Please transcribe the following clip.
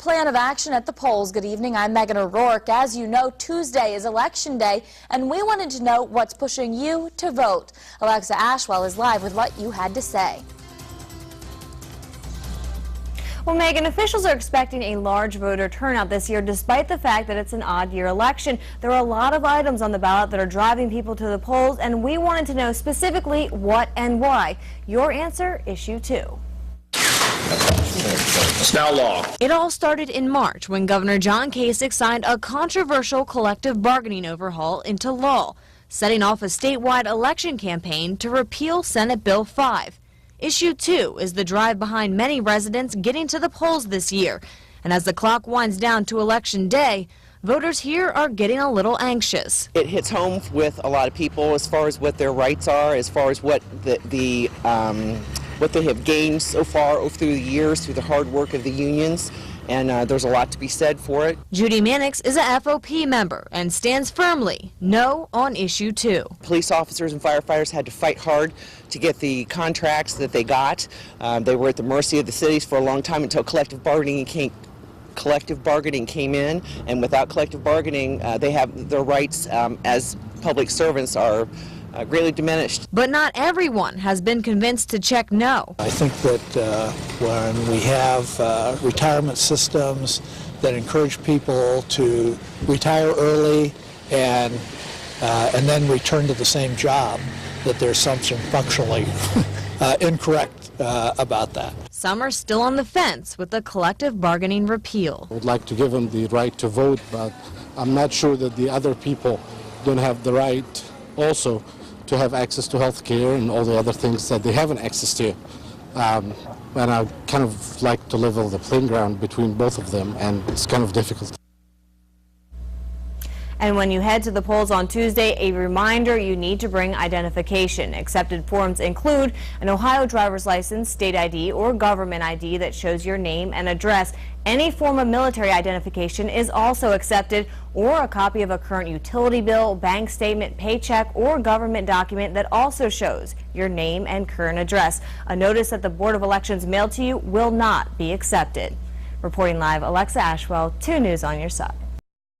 Plan of action at the polls. Good evening, I'm Megan O'Rourke. As you know, Tuesday is Election Day, and we wanted to know what's pushing you to vote. Alexa ASHWELL is live with what you had to say. Well, Megan, officials are expecting a large voter turnout this year, despite the fact that it's an odd-year election. There are a lot of items on the ballot that are driving people to the polls, and we wanted to know specifically what and why. Your answer, issue 2. It's now law. It all started in March when Governor John Kasich signed a controversial collective bargaining overhaul into law, setting off a statewide election campaign to repeal Senate Bill 5. Issue 2 is the drive behind many residents getting to the polls this year. And as the clock winds down to Election Day, voters here are getting a little anxious. It hits home with a lot of people as far as what their rights are, as far as what what they have gained so far through the years, through the hard work of the unions, and there's a lot to be said for it. JUDY MANNIX is a FOP member and stands firmly no on issue 2. Police officers and firefighters had to fight hard to get the contracts that they got. They were at the mercy of the cities for a long time until collective bargaining came in, and without collective bargaining, they have their rights as public servants are greatly diminished. But not everyone has been convinced to check no. I think that when we have retirement systems that encourage people to retire early and then return to the same job, that there's something functionally incorrect about that. Some are still on the fence with the collective bargaining repeal. I would like to give them the right to vote, but I'm not sure that the other people don't have the right also to have access to health care and all the other things that they haven't access to. And I kind of like to level the playing ground between both of them, and it's kind of difficult. And when you head to the polls on Tuesday, a reminder, you need to bring identification. Accepted forms include an Ohio driver's license, state ID, or government ID that shows your name and address. Any form of military identification is also accepted, or a copy of a current utility bill, bank statement, paycheck, or government document that also shows your name and current address. A notice that the Board of Elections mailed to you will not be accepted. Reporting live, Alexa ASHWELL, 2 News on your side.